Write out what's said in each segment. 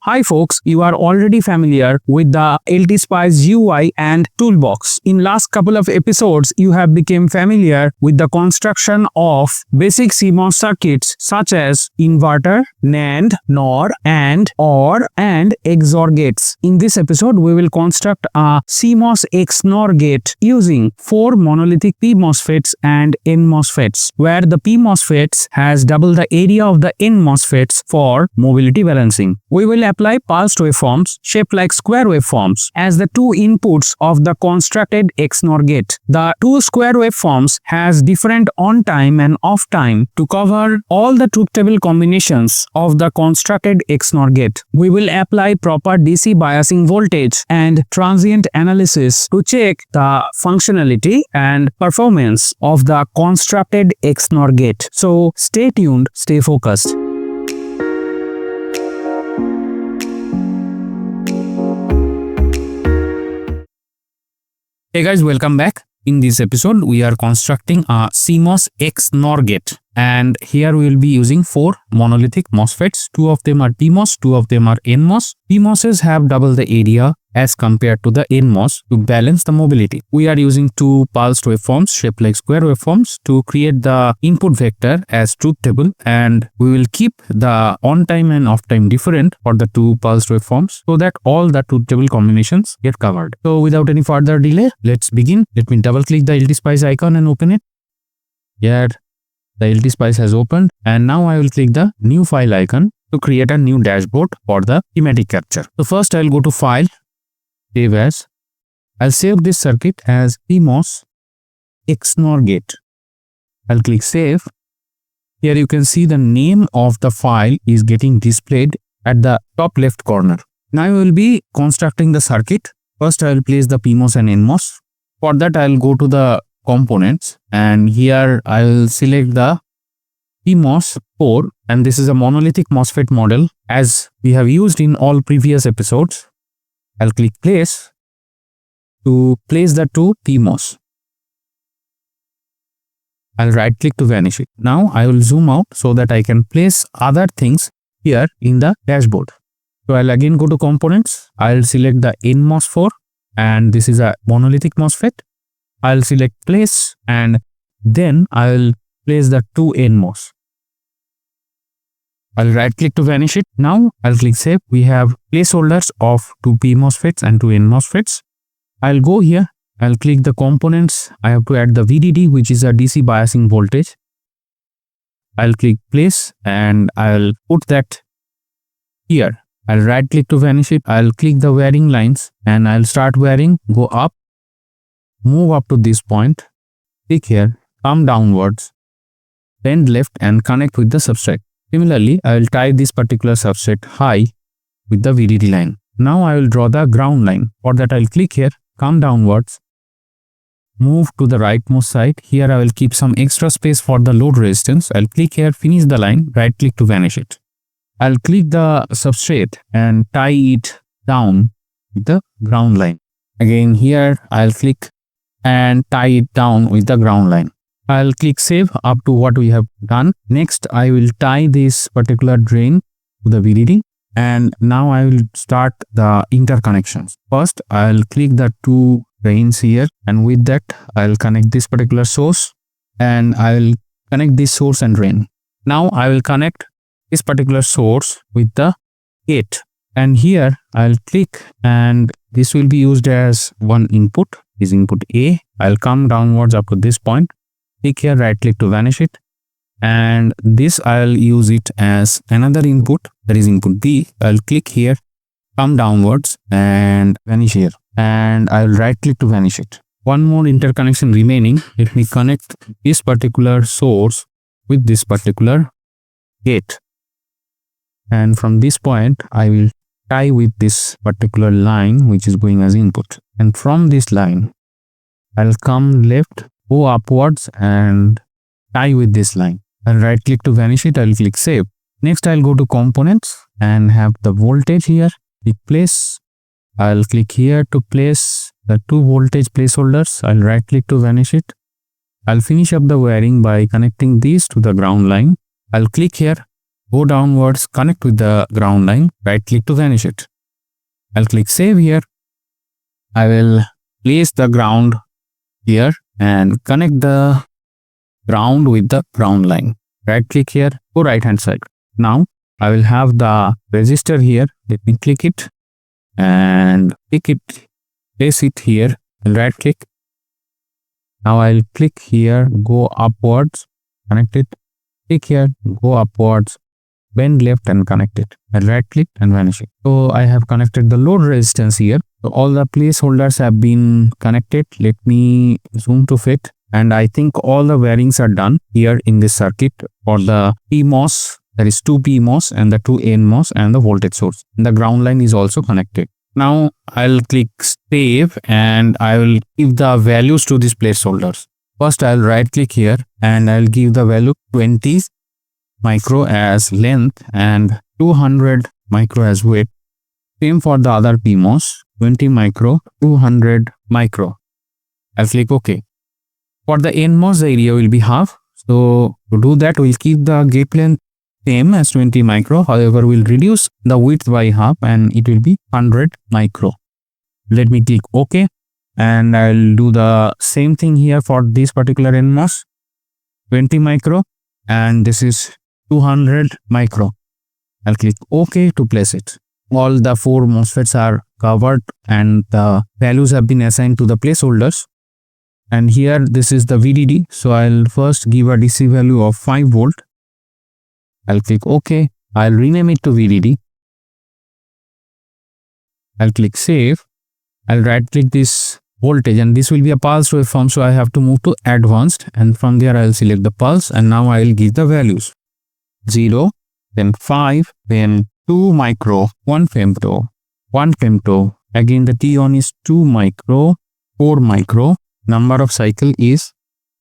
Hi folks, you are already familiar with the LTSpice UI and toolbox. In last couple of episodes, you have become familiar with the construction of basic CMOS circuits such as inverter, NAND, NOR, and OR and XOR gates. In this episode, we will construct a CMOS XNOR gate using 4 monolithic PMOSFETs and NMOSFETs, where the PMOSFETs has double the area of the NMOSFETs for mobility balancing. We will apply pulsed waveforms shaped like square waveforms as the two inputs of the constructed XNOR gate. The two square waveforms has different on time and off time to cover all the truth table combinations of the constructed XNOR gate. We will apply proper DC biasing voltage and transient analysis to check the functionality and performance of the constructed XNOR gate. So stay tuned, stay focused. Hey guys, welcome back. In this episode, we are constructing a CMOS XNOR gate, and here we will be using 4 monolithic MOSFETs. 2 of them are PMOS, 2 of them are NMOS. PMOSs have double the area as compared to the NMOS to balance the mobility. We are using 2 pulsed waveforms shaped like square waveforms to create the input vector as truth table, and we will keep the on time and off time different for the 2 pulsed waveforms so that all the truth table combinations get covered. So without any further delay, let's begin. Let me double click the LTSpice icon and open it. Here the LTSpice has opened, and now I will click the new file icon to create a new dashboard for the schematic capture. So first I'll go to File, Save As. I'll save this circuit as PMOS XNOR gate. I'll click Save. Here you can see the name of the file is getting displayed at the top left corner. Now I will be constructing the circuit. First I will place the PMOS and NMOS. For that I'll go to the components, and here I will select the PMOS 4, and this is a monolithic MOSFET model as we have used in all previous episodes. I'll click Place to place the 2 PMOS. I'll right click to vanish it. Now I will zoom out so that I can place other things here in the dashboard. So I'll again go to components. I'll select the NMOS 4, and this is a monolithic MOSFET. I'll select Place, and then I'll place the 2 NMOS. I'll right click to vanish it. Now I'll click Save. We have placeholders of 2 PMOSFETs and 2 NMOSFETs. I'll go here. I'll click the components. I have to add the VDD, which is a DC biasing voltage. I'll click Place, and I'll put that here. I'll right click to vanish it. I'll click the varying lines, and I'll start varying. Go up, move up to this point, click here, come downwards, bend left and connect with the substrate. Similarly, I will tie this particular substrate high with the VDD line. Now I will draw the ground line. For that I'll click here, come downwards, move to the rightmost side. Here I will keep some extra space for the load resistance. I'll click here, finish the line, right click to vanish it. I'll click the substrate and tie it down with the ground line. Again here I'll click and tie it down with the ground line. I'll click Save up to what we have done. Next, I will tie this particular drain to the VDD, and now I will start the interconnections. First, I'll click the 2 drains here, and with that, I'll connect this particular source, and I'll connect this source and drain. Now, I will connect this particular source with the gate, and here I'll click, and this will be used as one input. Is input A. I'll come downwards up to this point. Click here, right click to vanish it, and this I'll use it as another input, that is input B. I'll click here, come downwards and vanish here, and I'll right click to vanish it. One more interconnection remaining. Let me connect this particular source with this particular gate, and from this point I will tie with this particular line which is going as input, and from this line I'll come left, go upwards and tie with this line. I'll right click to vanish it. I'll click Save. Next I'll go to components and have the voltage here. Click Place. I'll click here to place the 2 voltage placeholders. I'll right click to vanish it. I'll finish up the wiring by connecting these to the ground line. I'll click here, go downwards, connect with the ground line, right click to vanish it. I'll click save here. I will place the ground here and connect the ground with the ground line. Right click here, go right hand side. Now I will have the resistor here. Let me click it and pick it, place it here, and right click. Now I'll click here, go upwards, connect it, click here, go upwards, bend left and connect it, and right click and vanish it. So I have connected the load resistance here. So all the placeholders have been connected. Let me zoom to fit, and I think all the wirings are done here in this circuit for the PMOS. There is 2 PMOS and the 2 NMOS and the voltage source. And the ground line is also connected. Now I'll click save and I will give the values to these placeholders. First I'll right click here and I'll give the value 20 micro as length and 200 micro as width. Same for the other PMOS, 20 micro, 200 micro. I'll click OK. For the NMOS, the area will be half. So to do that, we'll keep the gate length same as 20 micro. However, we'll reduce the width by half and it will be 100 micro. Let me click OK. And I'll do the same thing here for this particular NMOS, 20 micro, and this is 200 micro. I'll click OK to place it. All the 4 MOSFETs are covered and the values have been assigned to the placeholders. And here this is the VDD. So I'll first give a DC value of 5 volt. I'll click OK. I'll rename it to VDD. I'll click save. I'll right click this voltage and this will be a pulse waveform. So I have to move to advanced and from there I'll select the pulse and now I'll give the values. 0, then 5, then 2 micro, 1 femto, 1 femto. Again the T on is 2 micro, 4 micro. Number of cycle is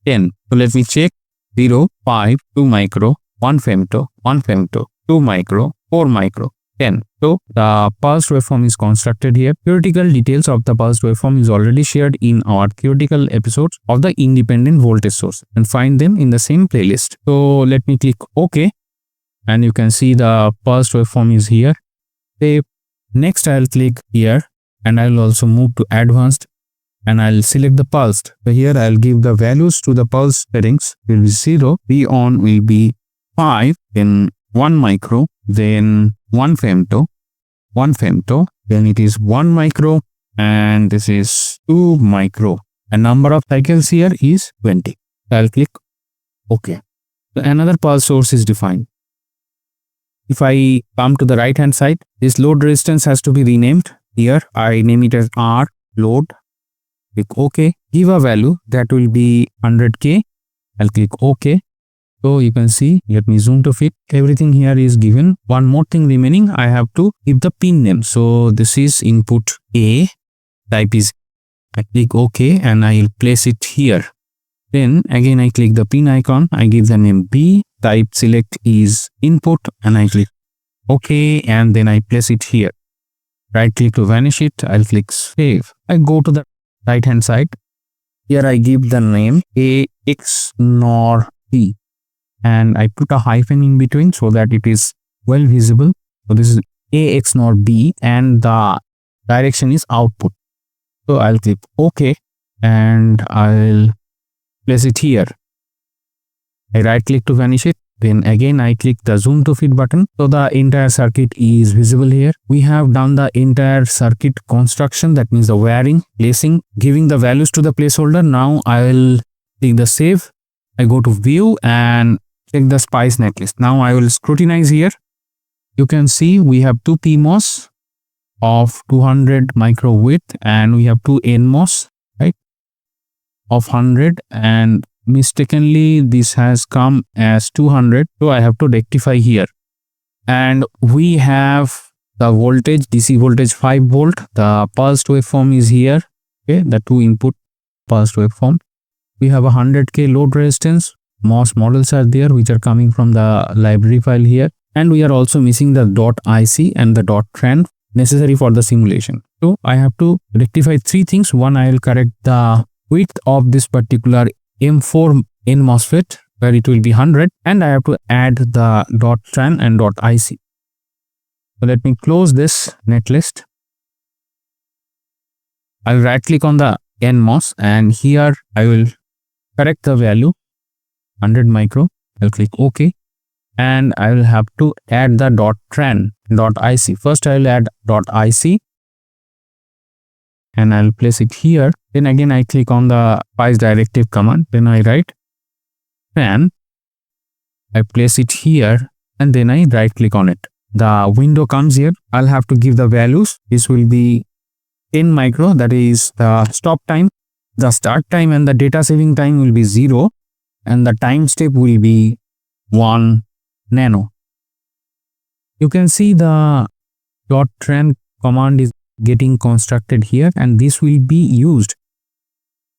10. So let me check. 0, 5, 2 micro, 1 femto, 1 femto, 2 micro, 4 micro, 10. So the pulse waveform is constructed here. Theoretical details of the pulse waveform is already shared in our theoretical episodes of the independent voltage source and find them in the same playlist. So let me click OK and you can see the pulse waveform is here. Next I'll click here and I'll also move to advanced and I'll select the pulse. So here I'll give the values to the pulse settings. Will be 0, V on will be 5, then 1 micro, then 1 femto, 1 femto, then it is 1 micro and this is 2 micro. And number of cycles here is 20. I'll click OK. So another pulse source is defined. If I come to the right hand side, this load resistance has to be renamed. Here I name it as R load. Click OK. Give a value that will be 100K. I'll click OK. So you can see, let me zoom to fit. Everything here is given. One more thing remaining, I have to give the pin name. So this is input A, type is, I click OK and I'll place it here. Then again I click the pin icon, I give the name B, type select is input and I click OK and then I place it here. Right click to vanish it, I'll click save. I go to the right hand side. Here I give the name A XNOR T. And I put a hyphen in between so that it is well visible. So this is A XNOR B and the direction is output. So I'll click OK and I'll place it here. I right click to vanish it. Then again I click the zoom to fit button. So the entire circuit is visible here. We have done the entire circuit construction, that means the wiring, placing, giving the values to the placeholder. Now I will click the save. I go to view and check the SPICE netlist. Now I will scrutinize here. You can see we have 2 PMOS of 200 micro width and we have 2 NMOS, right, of 100, and mistakenly this has come as 200. So I have to rectify here. And we have the voltage, DC voltage 5 volt. The pulsed waveform is here. Okay, the 2 input pulsed waveform. We have a 100K load resistance. MOS models are there which are coming from the library file here. And we are also missing the .IC and the .tran necessary for the simulation. So I have to rectify 3 things. One, I will correct the width of this particular M4 NMOSFET where it will be 100, and I have to add the .tran and .ic. So let me close this netlist. I'll right click on the NMOS, and here I will correct the value 100 micro. I'll click OK, and I will have to add the .tran .ic. First I will add .ic, and I'll place it here. Then again I click on the spice directive command. Then I write tran. I place it here, and then I right click on it. The window comes here. I'll have to give the values. This will be 10 micro, that is the stop time. The start time and the data saving time will be 0, and the time step will be 1 nano. You can see the .tran command is getting constructed here, and this will be used.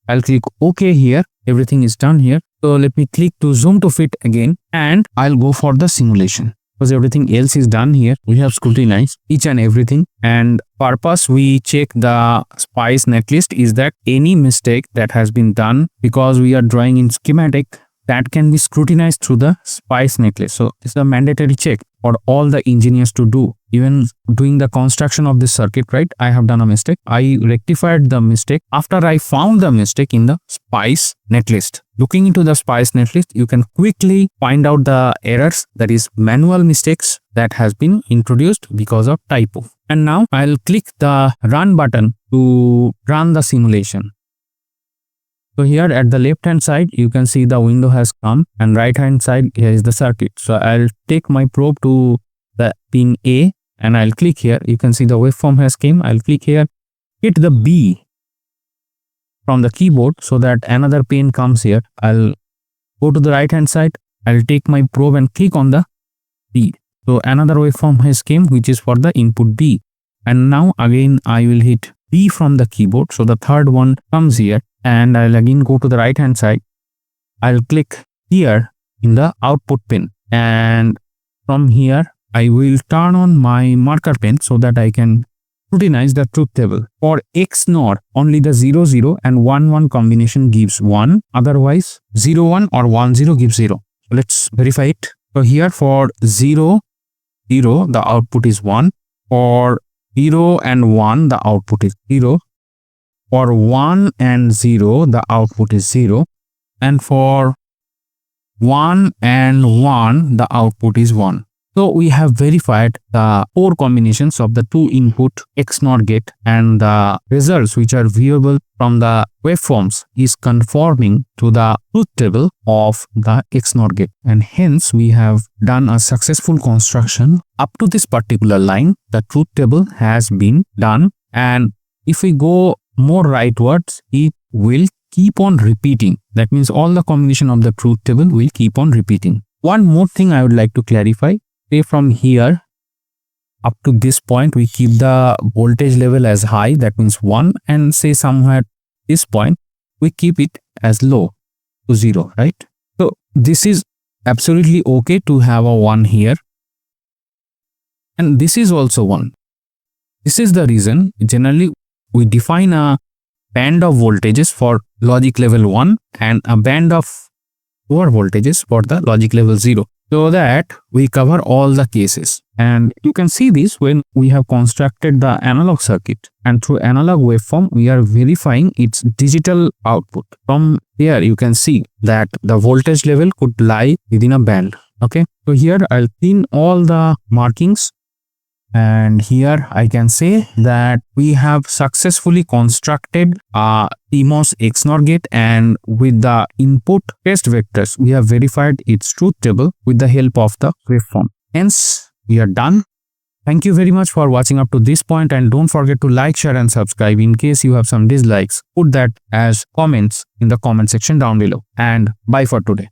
I'll click OK here. Everything is done here. So let me click to zoom to fit again, and I'll go for the simulation. Because everything else is done here, we have scrutinized each and everything, and purpose we check the spice netlist is that any mistake that has been done, because we are drawing in schematic, that can be scrutinized through the spice netlist. So this is a mandatory check for all the engineers to do. Even doing the construction of this circuit, right, I have done a mistake. I rectified the mistake after I found the mistake in the spice netlist. Looking into the spice netlist, you can quickly find out the errors, that is manual mistakes that has been introduced because of typo. And now I'll click the run button to run the simulation. So here at the left hand side, you can see the window has come, and right hand side, here is the circuit. So I'll take my probe to the pin A, and I'll click here. You can see the waveform has came. I'll click here, hit the B from the keyboard so that another pin comes here. I'll go to the right hand side. I'll take my probe and click on the B. So another waveform has came, which is for the input B. And now again I will hit B from the keyboard. So the third one comes here, and I'll again go to the right hand side. I'll click here in the output pin, and from here I will turn on my marker pen so that I can scrutinize the truth table. For XNOR, only the 0 0 and 1 1 combination gives 1, otherwise 0 1 or 1 0 gives 0. So let's verify it. So here for 0 0 the output is 1, for 0 and 1 the output is 0, for 1 and 0 the output is 0, and for 1 and 1 the output is 1. So we have verified the 4 combinations of the 2 input XNOR gate, and the results which are viewable from the waveforms is conforming to the truth table of the XNOR gate, and hence we have done a successful construction. Up to this particular line, the truth table has been done, and if we go more rightwards, it will keep on repeating. That means all the combination of the truth table will keep on repeating. One more thing I would like to clarify. Say from here up to this point, we keep the voltage level as high, that means 1, and say somewhere this point, we keep it as low to 0, right? So this is absolutely okay to have a 1 here, and this is also 1. This is the reason generally we define a band of voltages for logic level 1 and a band of lower voltages for the logic level 0, so that we cover all the cases. And you can see this when we have constructed the analog circuit, and through analog waveform we are verifying its digital output. From here you can see that the voltage level could lie within a band. Okay, so here I'll clean all the markings, and here I can say that we have successfully constructed a PMOS XNOR gate, and with the input test vectors we have verified its truth table with the help of the waveform. Hence we are done. Thank you very much for watching up to this point, and don't forget to like, share and subscribe. In case you have some dislikes, put that as comments in the comment section down below, and bye for today.